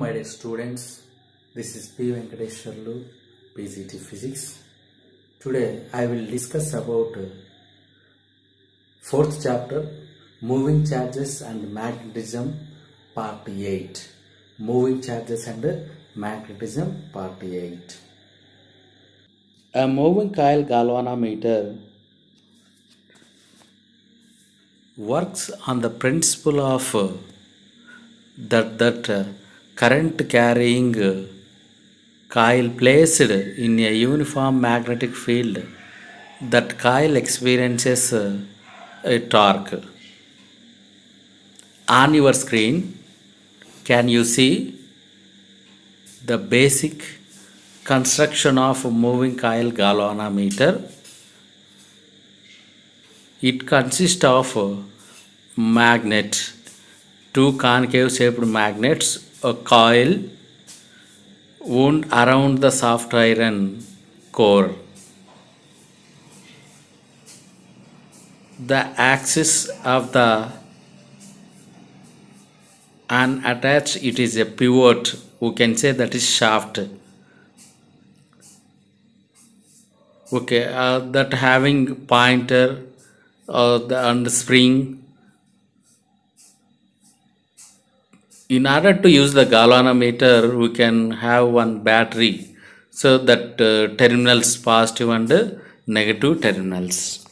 My dear students, this is P. Venkateshwarlu, PGT Physics. Today I will discuss about fourth chapter, Moving Charges and Magnetism, Part 8. Moving Charges and Magnetism, Part 8. A moving coil galvanometer works on the principle of that current carrying coil placed in a uniform magnetic field, that coil experiences a torque. On your screen, can you see the basic construction of a moving coil galvanometer? It consists of a magnet, two concave shaped magnets, a coil wound around the soft iron core. The axis of the unattached, it is a pivot, we can say that is shaft. Okay, that having pointer and spring. In order to use the galvanometer, we can have one battery, so that terminals positive and negative terminals.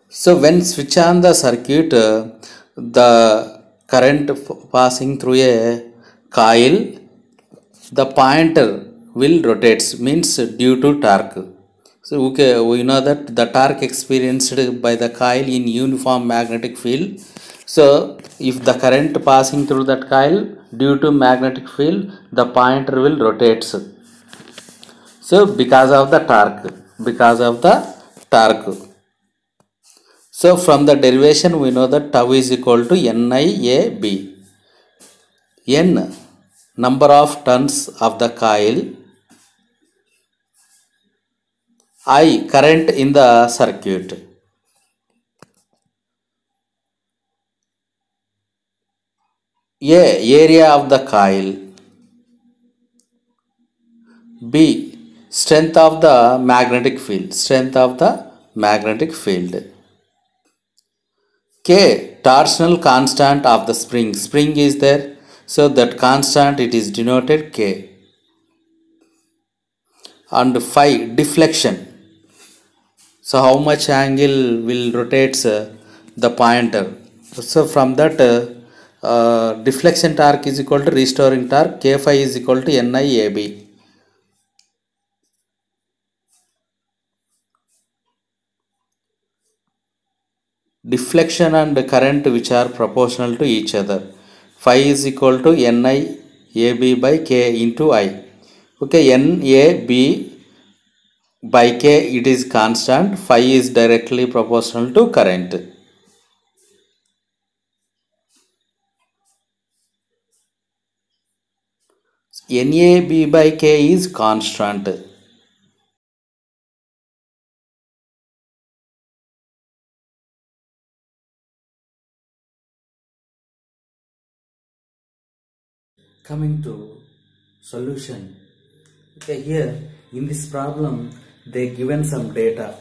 So when switch on the circuit, the current passing through a coil, the pointer will rotates, means due to torque. So okay, we know that the torque experienced by the coil in uniform magnetic field. So if the current passing through that coil due to magnetic field, the pointer will rotates. So because of the torque. So from the derivation we know that tau is equal to NIAB. N, number of turns of the coil. I, current in the circuit. A, area of the coil. B, strength of the magnetic field. K, torsional constant of the spring. Spring is there, so that constant it is denoted K. And phi, deflection. So how much angle will rotates the pointer. So from that deflection torque is equal to restoring torque. K phi is equal to NIAB. Deflection and current which are proportional to each other. Phi is equal to NIAB by K into I. Okay, NAB by K it is constant. Phi is directly proportional to current. NAB by K is constant. Coming to solution. Okay, here in this problem they given some data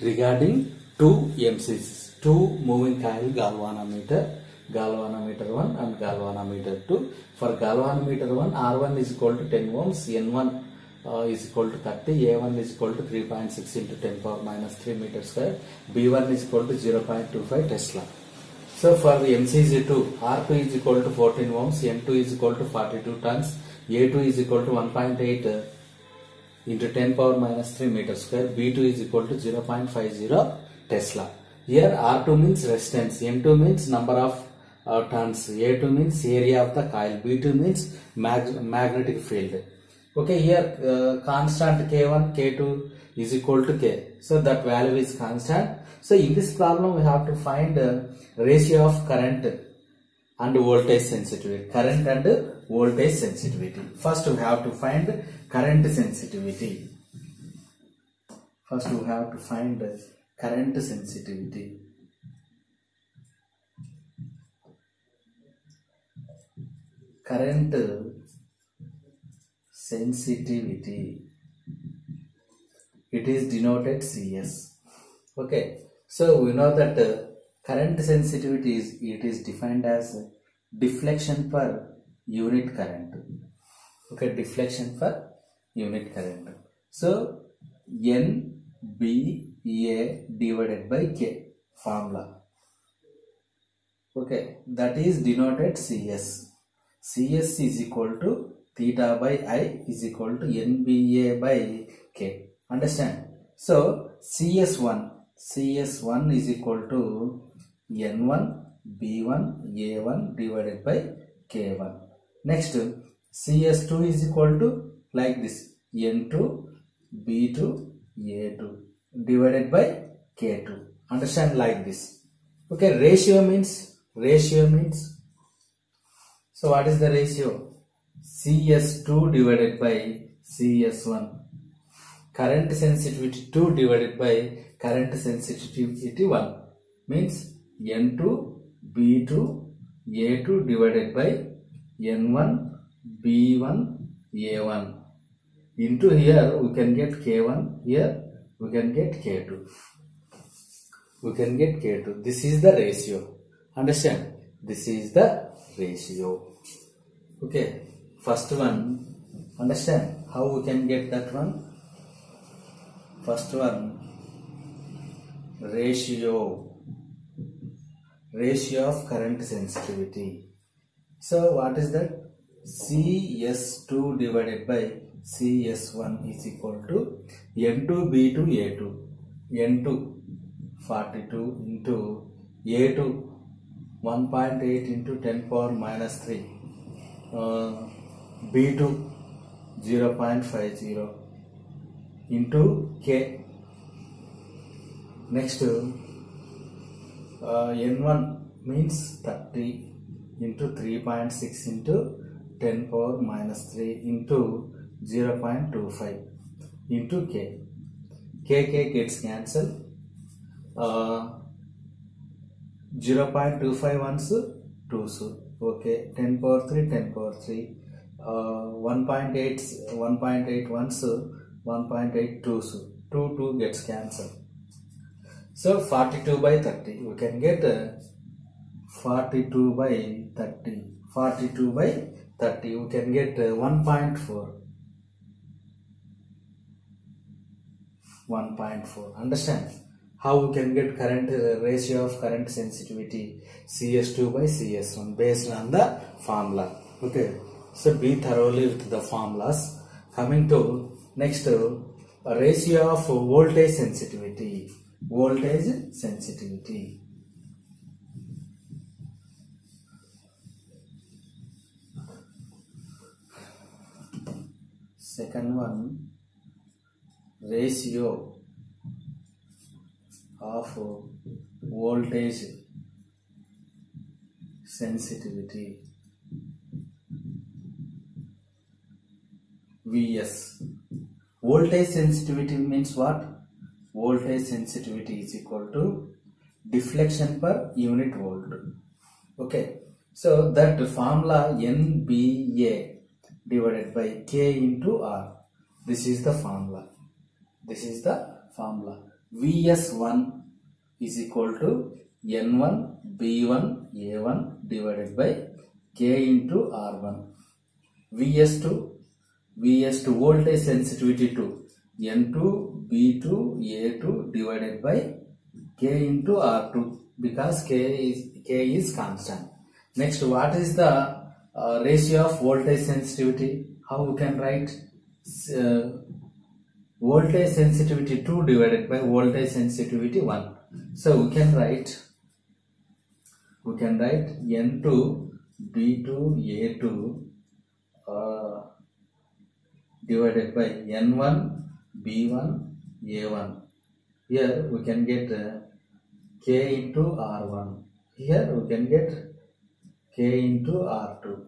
regarding two MCs, two moving coil galvanometer 1 and galvanometer 2. For galvanometer 1, R1 is equal to 10 ohms, N1 is equal to 30, A1 is equal to 3.6 into 10 power minus 3 meter square, B1 is equal to 0.25 Tesla. So for the MCZ2, R2 is equal to 14 ohms, N2 is equal to 42 tons, A2 is equal to 1.8 into 10 power minus 3 meter square, B2 is equal to 0.50 Tesla. Here R2 means resistance, N2 means number of turns, A2 means area of the coil, B2 means magnetic field. Okay, here constant K1, K2 is equal to K. So that value is constant. So in this problem we have to find ratio of current and voltage sensitivity. First we have to find current sensitivity. current sensitivity, it is denoted CS. Okay, so we know that current sensitivity is defined as deflection per unit current. Okay, deflection per unit current. So NBA divided by K formula. Okay, that is denoted CS. CS is equal to theta by I is equal to NBA by K. Understand? So CS1 is equal to N1 B1 A1 divided by K1. Next, CS2 is equal to like this, N2 B2 A2 divided by K2. Understand, like this. Okay, ratio means, so what is the ratio? CS2 divided by CS1. Current sensitivity 2 divided by current sensitivity 1 means N2 B2 A2 divided by N1 B1 A1 into here we can get K1, here we can get K2. We can get K2. This is the ratio. Understand? This is the ratio. Okay. First one. Understand how we can get that one? First one. Ratio of current sensitivity. So what is that? CS2 divided by CS1 is equal to N2 B2 A2. N2 42 into A2 1.8 into 10 power minus 3. B2 0.50 into K. Next, N1 means 30 into 3.6 into 10 power minus 3 into 0.25 into K. K gets cancelled. 0.25 ones 2s. Okay, 10 power 3, 10 power 3. 1.8 ones 1.8 2s. 2 gets cancelled. So 42 by 30. We can get 42 by 30. 42 by 30. We can get 1.4. 1.4. Understand? How we can get current ratio of current sensitivity CS2 by CS1 based on the formula. Okay, so be thoroughly with the formulas. Coming to next, ratio of voltage sensitivity. Voltage sensitivity. Second one, ratio of voltage sensitivity. VS. Voltage sensitivity means what? Voltage sensitivity is equal to deflection per unit volt. Okay, so that formula NBA divided by K into R. This is the formula. This is the formula. VS1 is equal to N1 B1 A1 divided by K into R1. VS2 voltage sensitivity 2 N2 B2 A2 divided by K into R2 because K is constant. Next, what is the ratio of voltage sensitivity? How we can write? Voltage sensitivity 2 divided by voltage sensitivity 1. So we can write N2 B2 A2 divided by N1 B1 A1. Here we can get K into R1. Here we can get K into R2.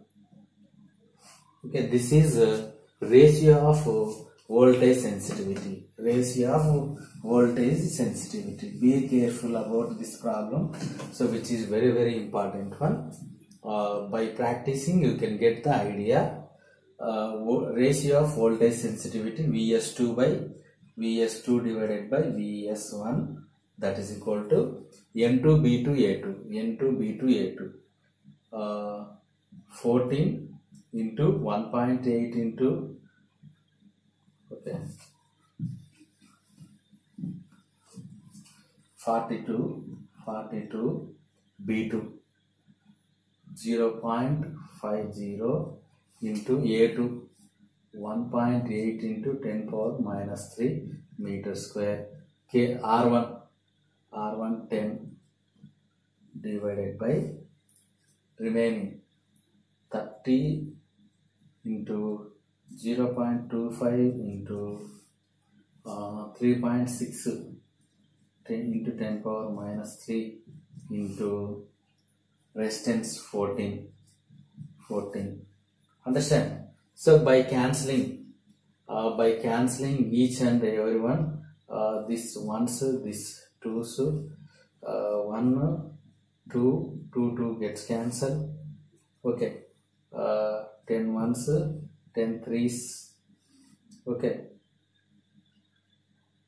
Okay, this is ratio of voltage sensitivity. Ratio of voltage sensitivity. Be careful about this problem. So which is very important one. by practicing you can get the idea. Ratio of voltage sensitivity Vs2 by Vs2 divided by Vs1, that is equal to N2B2A2, N2B2A2, 14 into 1.8 into, okay, 42 B2, 0.50 into A2, 1.8 into 10 power minus 3 meter square. K R1 10 divided by remaining 30 into 0.25 into 3.6 10 into 10 power minus 3 into resistance 14. Understand? So by cancelling each and every one, this ones, this twos, 1, 2, 2 gets cancelled. Okay, 10 ones, 10 threes. Okay,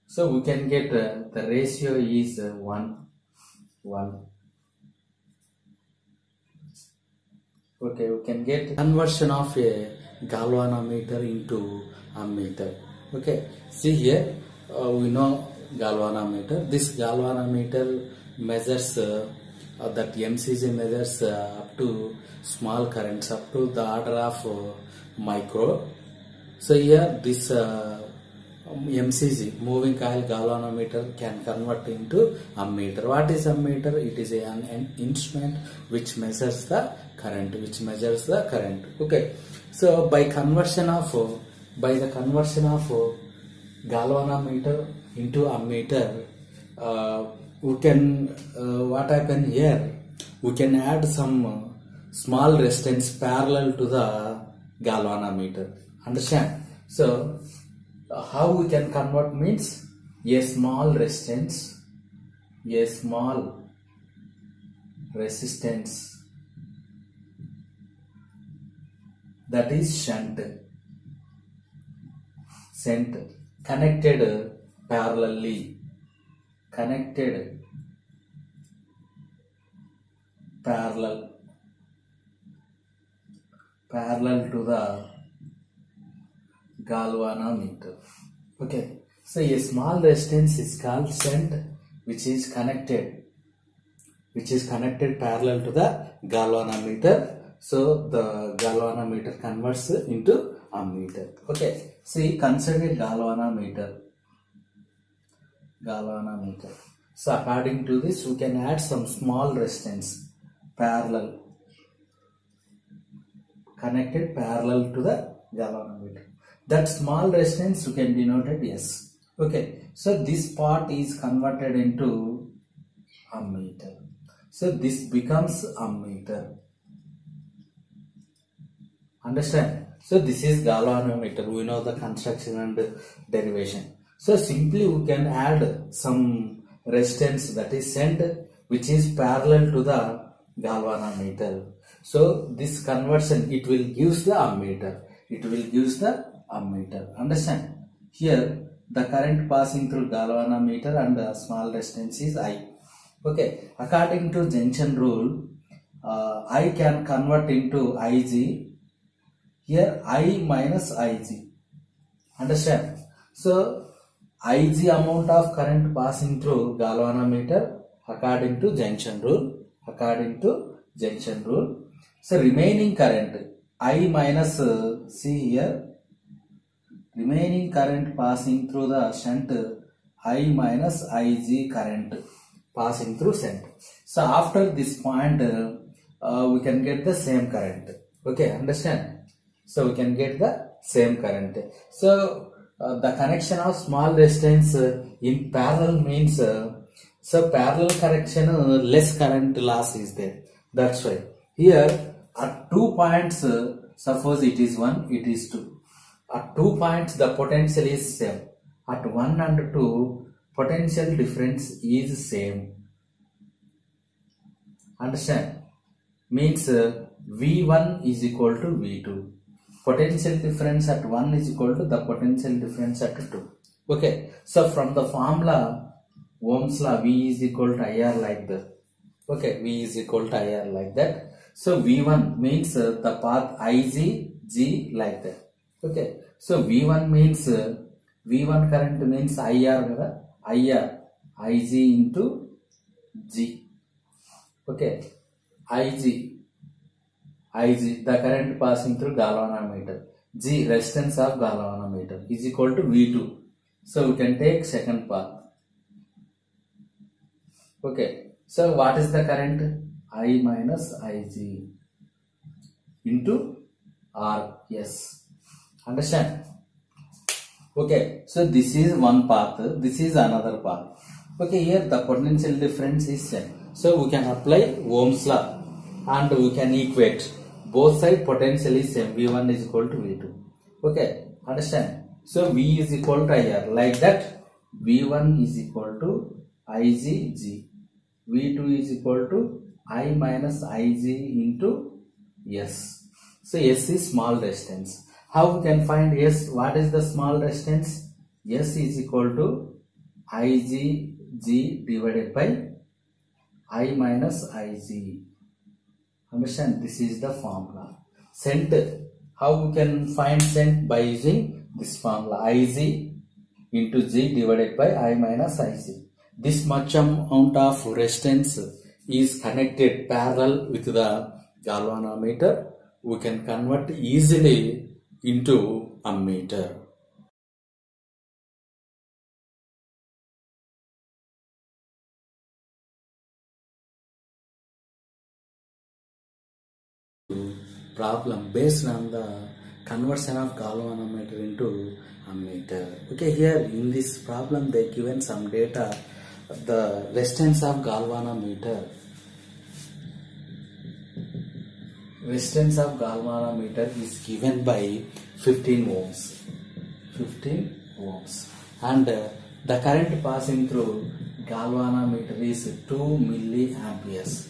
so we can get the ratio is 1. Okay, we can get conversion of a galvanometer into ammeter. Okay, see here, we know galvanometer. This galvanometer measures that MCG measures up to small currents up to the order of micro. So here this MCG, moving coil galvanometer, can convert into ammeter. What is ammeter? It is an instrument which measures the current, Okay, so by the conversion of galvanometer into ammeter, we can what happen here? We can add some small resistance parallel to the galvanometer. Understand? So how we can convert means a small resistance that is shunt connected parallel to the galvanometer. Okay, so a small resistance is called shunt, which is connected parallel to the galvanometer. So the galvanometer converts into ammeter. Okay, see, consider galvanometer. So according to this, we can add some small resistance connected parallel to the galvanometer. That small resistance you can denote it S. Okay, so this part is converted into ammeter. So this becomes ammeter. Understand? So this is galvanometer. We know the construction and derivation. So simply we can add some resistance, that is shunt, which is parallel to the galvanometer. So this conversion, it will give the ammeter. Understand? Here the current passing through galvanometer and the small resistance is I. Okay, according to junction rule, I can convert into Ig. Here I minus Ig. Understand? So Ig amount of current passing through galvanometer according to junction rule. So remaining current I minus, see here, remaining current passing through the shunt, I minus Ig current passing through shunt. So after this point, we can get the same current. Okay, understand? So we can get the same current. So the connection of small resistance in parallel means, so parallel connection, less current loss is there. That's why here at 2 points, suppose it is 1, it is 2. At 2 points the potential is same. At 1 and 2 potential difference is same. Understand? Means V1 is equal to V2. Potential difference at 1 is equal to the potential difference at 2. Okay, so from the formula Ohm's law, V is equal to IR like that. Okay, V is equal to IR like that. So V1 means the path G like that. Okay, so V1 means V1 current means IR, Ig into G. Okay, Ig, the current passing through galvanometer. G, resistance of galvanometer is equal to V2. So we can take second path. Okay, so what is the current? I minus Ig into Rs. Understand? Okay, so this is one path, this is another path. Okay, here the potential difference is same. So we can apply Ohm's law and we can equate both side potential is same. V1 is equal to V2. Okay, understand? So V is equal to IR like that. V1 is equal to Ig. V2 is equal to I minus Ig into S. So S is small distance. How we can find S? What is the small distance? S is equal to Ig divided by I minus Ig. Understand? This is the formula. Cent. How we can find cent? By using this formula. Ig into G divided by I minus Ig. This much amount of resistance is connected parallel with the galvanometer. We can convert easily into ammeter. Problem based on the conversion of galvanometer into ammeter. Okay, here in this problem they given some data. The resistance of galvanometer. Resistance of galvanometer is given by 15 ohms. 15 ohms. And the current passing through galvanometer is 2 milliamperes.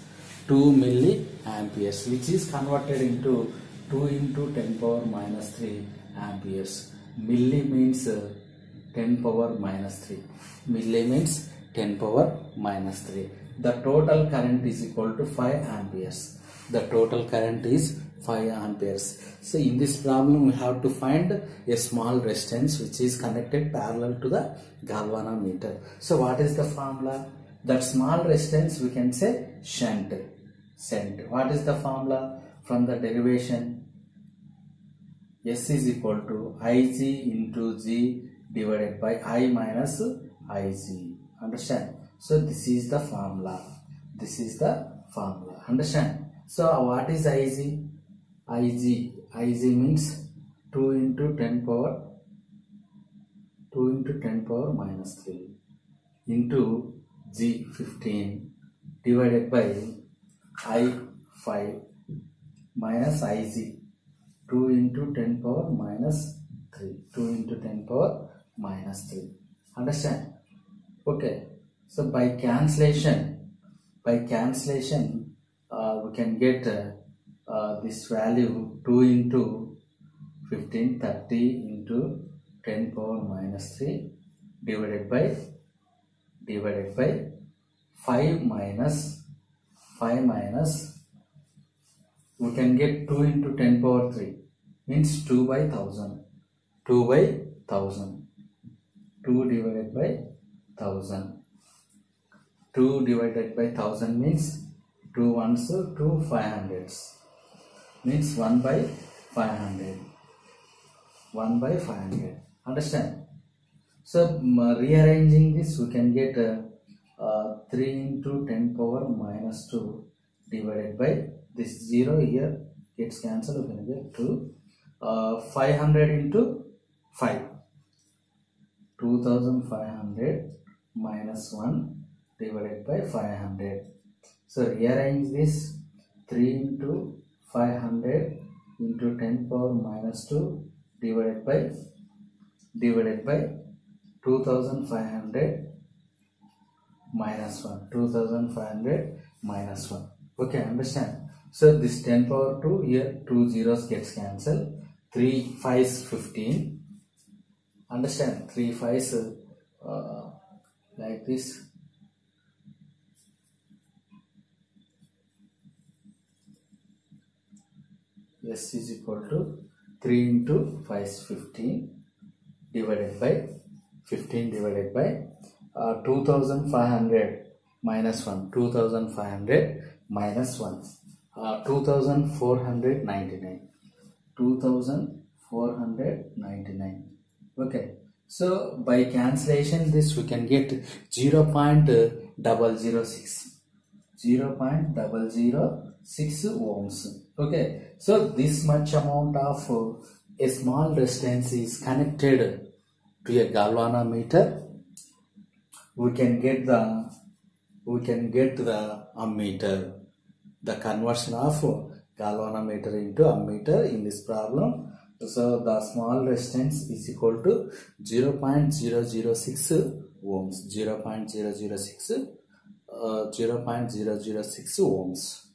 2 milliamperes, which is converted into 2 into 10 power minus 3 amperes. Milli means 10 power minus 3. Milli means 10 power minus 3. The total current is equal to 5 amperes. The total current is 5 amperes. So in this problem we have to find a small resistance which is connected parallel to the galvanometer. So what is the formula? That small resistance we can say shunt. What is the formula? From the derivation, S is equal to Ig into G divided by I minus Ig. Understand? So this is the formula. This is the formula. Understand? So what is Ig? Ig means 2 into 10 power minus 3 into G 15 divided by I 5 minus Ig 2 into 10 power minus 3. 2 into 10 power minus 3. Understand? Okay. So by cancellation, we can get this value 2 into 15, 30 into 10 power minus 3 divided by 5 minus we can get 2 into 10 power 3 means 2 by 1000. 2 by 1000. 2 divided by 1000. 2 divided by 1000 means 2 ones, 2 500s. Means 1 by 500. 1 by 500. Understand? So rearranging this we can get 3 into 10 power minus 2 divided by this 0 here gets cancelled. We can get 2. 500 into 5. 2500 minus 1 divided by 500. So rearrange this 3 into 500 into 10 power minus 2 divided by 2500 minus 1. 2500 minus 1. Okay, understand? So this 10 power 2 here, 2 zeros gets cancelled. 3 5s 15. Understand? 3 5s like this. S is equal to 3 into 5 is 15 divided by 15 divided by 2500 minus 1, 2500 minus 1, 2499, 2499. Okay, so by cancellation this we can get 0.006, 0.006 ohms. Okay, so this much amount of a small resistance is connected to a galvanometer. We can get the ammeter, the conversion of galvanometer into ammeter in this problem. So the small resistance is equal to 0.006 ohms, 0.006 ohms.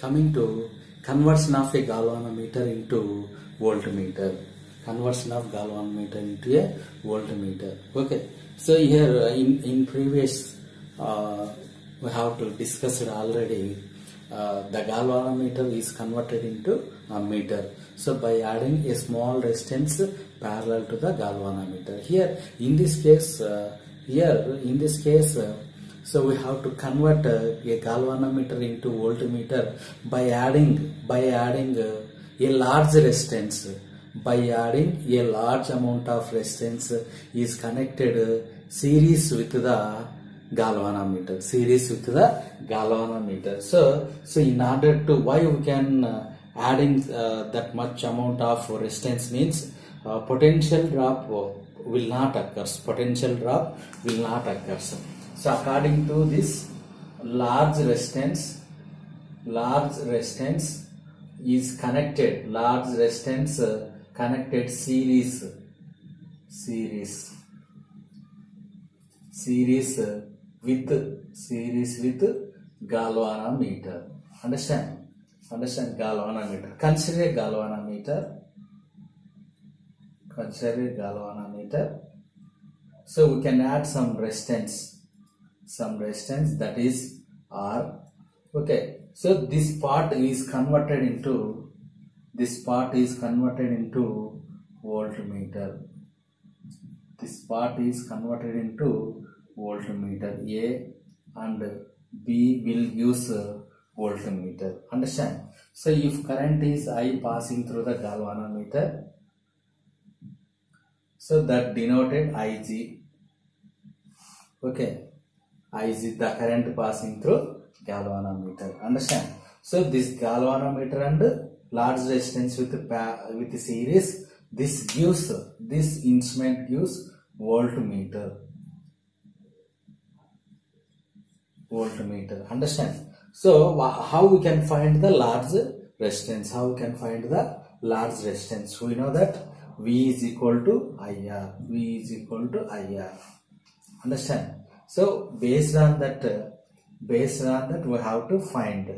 Coming to conversion of a galvanometer into voltmeter. Conversion of galvanometer into a voltmeter. Okay. So here in previous we have to discuss it already. The galvanometer is converted into a meter. So by adding a small resistance parallel to the galvanometer. Here in this case, so we have to convert a galvanometer into voltmeter by adding a large resistance. By adding a large amount of resistance is connected series with the galvanometer. So in order to, why we can adding that much amount of resistance means potential drop will not occur. So according to this large resistance is connected, connected series with galvanometer. Understand galvanometer. Consider galvanometer. So we can add some resistance that is R. Okay, so this part is converted into voltmeter. This part is converted into voltmeter. A and B will use voltmeter. Understand? So if current is I passing through the galvanometer, so that denoted Ig. Okay, Ig, the current passing through galvanometer. Understand? So this galvanometer and large resistance with series, this instrument gives voltmeter. Understand? So how we can find the large resistance? We know that V is equal to IR. Understand? So based on that we have to find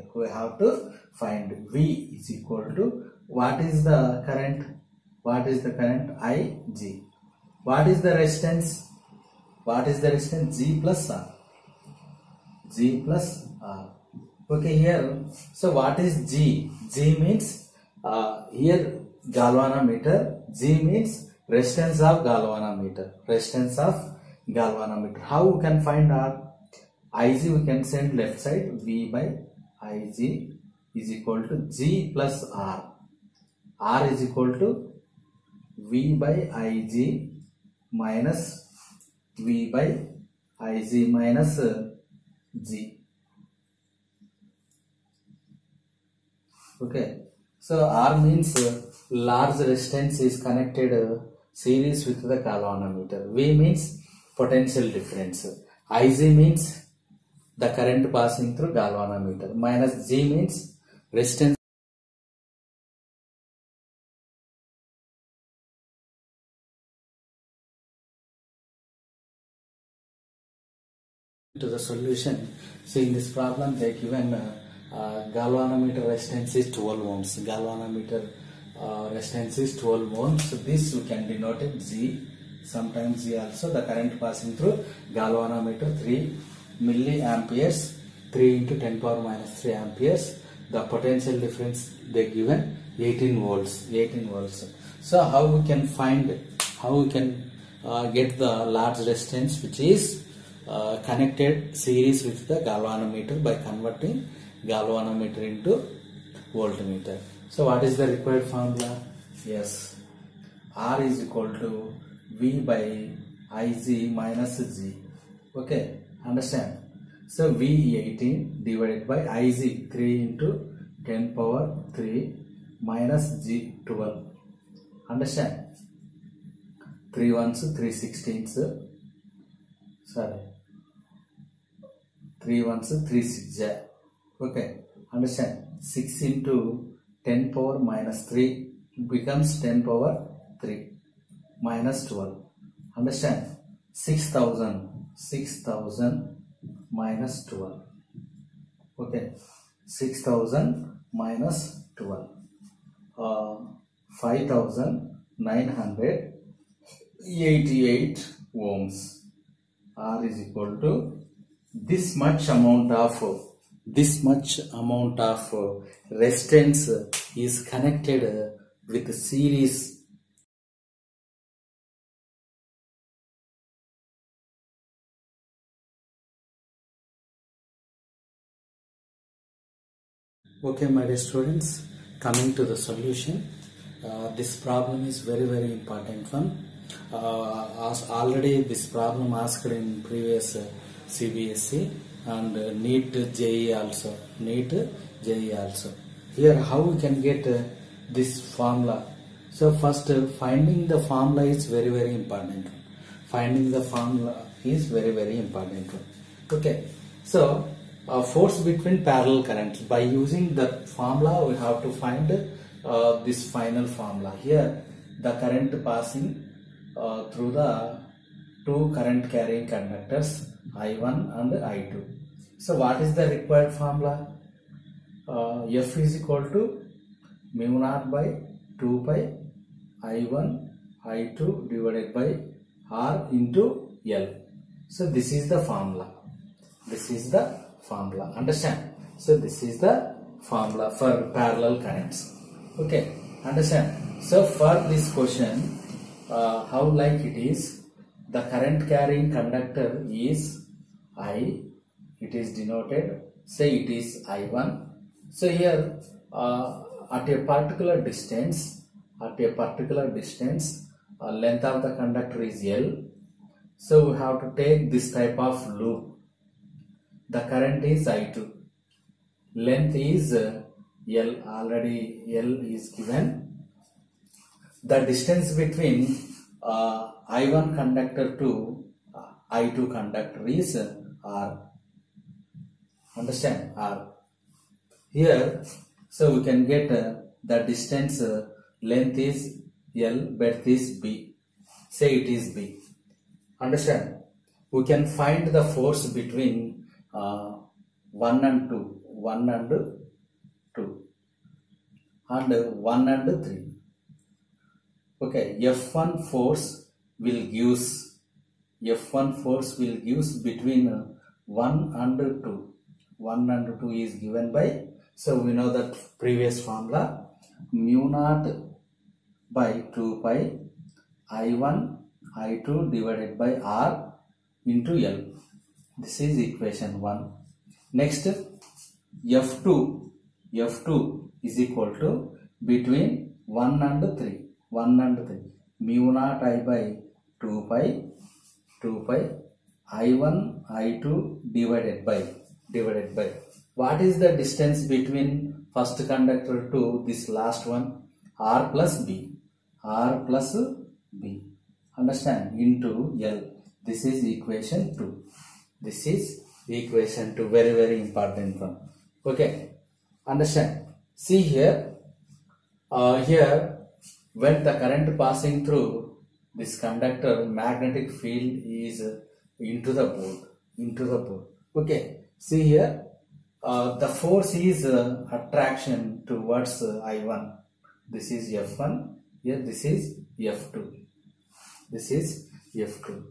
V is equal to, what is the current? Ig. What is the resistance? G plus R. Okay, here, so what is G? G means here galvanometer. G means resistance of galvanometer. How we can find R? Ig we can send left side. V by Ig is equal to G plus R. R is equal to V by Ig minus V by Ig minus G. Okay, so R means large resistance is connected series with the galvanometer. V means potential difference. Ig means the current passing through galvanometer, minus G means resistance to the solution. So in this problem they given galvanometer resistance is 12 ohms. Galvanometer resistance is 12 ohms. So this we can denote it G. Sometimes G also. The current passing through galvanometer 3 milliamperes, 3 into 10 power minus 3 amperes. The potential difference they given 18 volts. 18 volts. So how we can find, how we can get the large resistance which is connected series with the galvanometer by converting galvanometer into voltmeter. So what is the required formula? Yes, R is equal to V by Ig minus G. Okay, understand? So V 18 divided by Ig 3 into 10 power 3 minus G 12. Understand? 3 ones 3 16s. Sorry, 3 ones 3 6. Okay, understand? 6 into 10 power minus 3 becomes 10 power 3 minus 12. Understand? 6,000 minus 12. Okay, 6,000 minus 12. 5,988 ohms. R is equal to this much amount of resistance is connected with series. Okay, my dear students, coming to the solution. This problem is very important one. Already this problem asked in previous CBSE and NEET JEE also. Here how we can get this formula? So first finding the formula is very important. Okay, so force between parallel currents. By using the formula we have to find this final formula. Here the current passing through the two current carrying conductors I1 and I2. So what is the required formula? F is equal to mu naught by 2 pi I1 I2 divided by R into L. So this is the formula. Understand? So this is the formula for parallel currents. Okay, understand? So for this question, how like it is, the current carrying conductor is I, it is denoted, say it is I1. So here at a particular distance, length of the conductor is L. So we have to take this type of loop. The current is I2, length is L, already L is given. The distance between I1 conductor to I2 conductor is R. Understand? R. Here, so we can get the distance, length is L, breadth is B. Say it is B. Understand? We can find the force between 1 and 2 and 1 and 3. Okay, F1 force will gives between 1 and 2. 1 and 2 is given by, so we know that previous formula, mu naught by 2 pi I1 I2 divided by R into L. This is equation 1. Next, F2 is equal to between 1 and 3. Mu naught I by 2 pi I1 I2 divided by. What is the distance between first conductor to this last one? R plus B. Understand? Into L. This is equation 2. Very important one. Okay, understand? See here, when the current passing through this conductor, magnetic field is into the board. Okay, see here, The force is attraction towards I1. This is F1. Here this is F2. This is F2.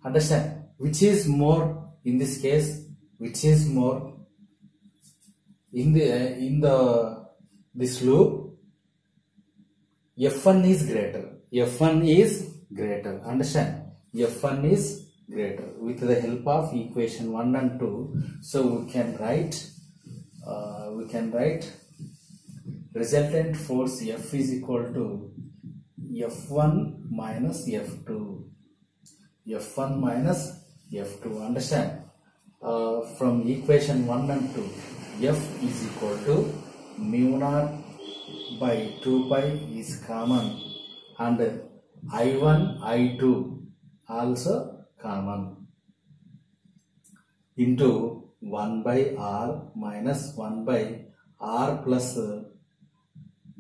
Understand? Which is more in this case? Which is more in the this loop? F1 is greater. F1 is greater. Understand? F1 is greater with the help of equation 1 and 2. So we can write resultant force F is equal to F1 minus F2. F1 minus F2. Understand? From equation 1 and 2, F is equal to mu naught by 2 pi is common, and I1, I2 also common, into 1 by R minus 1 by R plus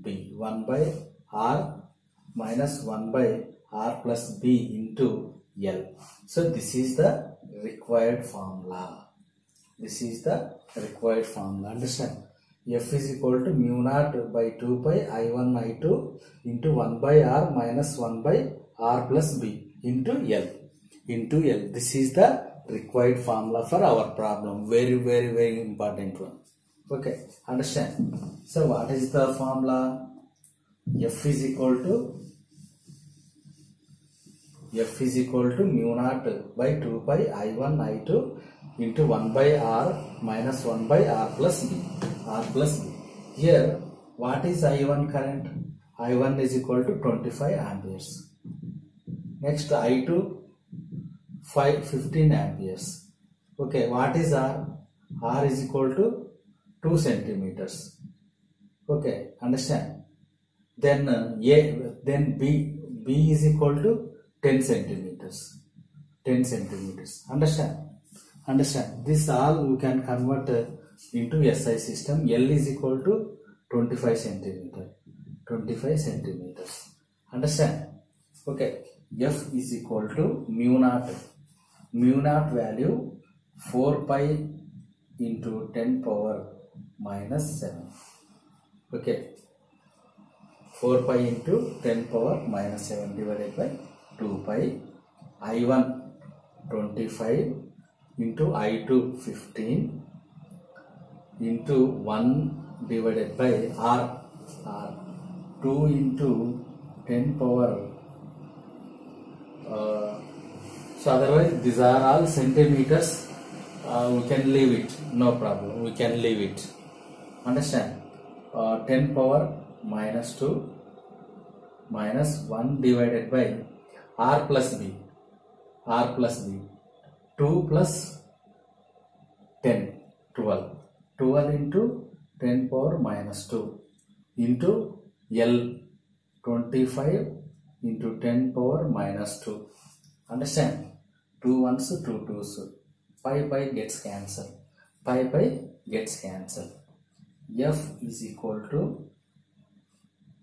B. 1 by R minus 1 by R plus B into L. So this is the required formula. This is the required formula. Understand? F is equal to mu naught by 2 pi I1 I2 into 1 by R minus 1 by R plus B into L. This is the required formula for our problem. Very important one. Okay, understand? So what is the formula? F is equal to mu naught by 2 pi I1 I2 into 1 by R minus 1 by R plus B. Here, what is I1 current? I1 is equal to 25 amperes. Next, I2 15 amperes. Okay, what is R? R is equal to 2 centimeters. Okay, understand? Then B is equal to 10 centimeters. Understand? This all we can convert into SI system. L is equal to 25 centimeters. Understand? Okay. F is equal to mu naught. Mu naught value 4 pi into 10 power minus 7. Okay. 4 pi into 10 power minus 7 divided by 2 pi. I1 25 into I2 15 into 1 divided by R 2 into 10 power. So otherwise these are all centimeters. We can leave it, no problem, we can leave it. Understand? 10 power minus 2 minus 1 divided by R plus B. 2 plus 10, 12. 12 into 10 power minus 2 into L 25 into 10 power minus 2. Understand? 2 ones, 2 twos. Pi gets cancelled. F is equal to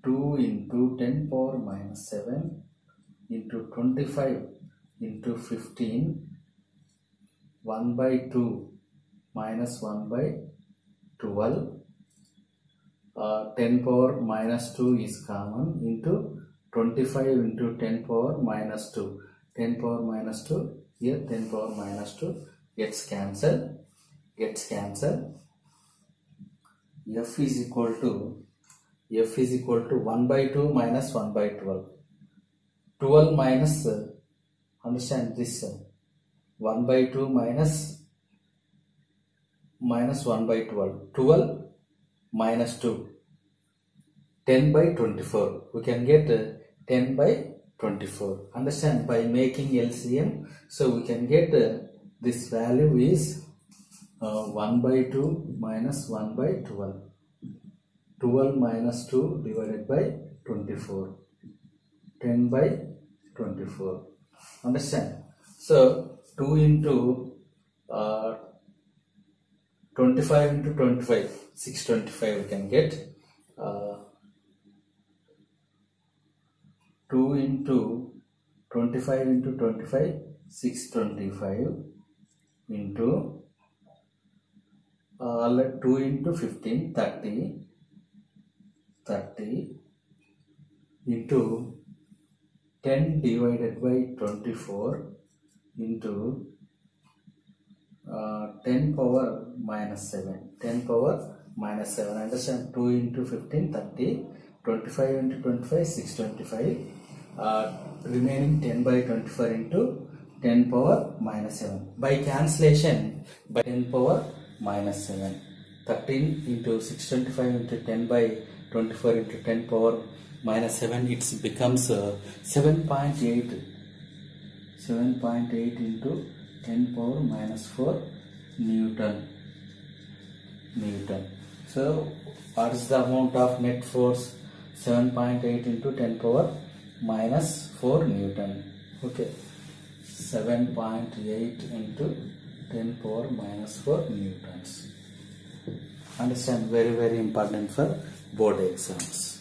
2 into 10 power minus 7 into 25 into 15, 1 by 2 minus 1 by 12, 10 power minus 2 is common into 25 into 10 power minus 2. 10 power minus 2, here 10 power minus 2 gets cancelled. F is equal to 1 by 2 minus 1 by 12. 12 minus, understand this, 1 by 2 minus 1 by 12. 12 minus 2. 10 by 24. We can get 10 by 24. Understand? By making LCM, so we can get this value is 1 by 2 minus 1 by 12. 12 minus 2 divided by 24. 10 by 24. Understand? So 2 into 25 into 25, 625 we can get. 2 into 25 into 25, 625 into 2 into 15, 30 into 10 divided by 24 into 10 power minus 7. 10 power minus 7. Understand? 2 into 15, 30. 25 into 25, 625. Remaining 10 by 24 into 10 power minus 7. By cancellation, by 10 power minus 7. 13 into 625 into 10 by 24 into 10 power minus 7, it becomes 7.8. 7.8 into 10 power minus 4 Newton. So what is the amount of net force? 7.8 into 10 power minus 4 Newton. Okay, 7.8 into 10 power minus 4 Newtons. Understand? Very important for board exams.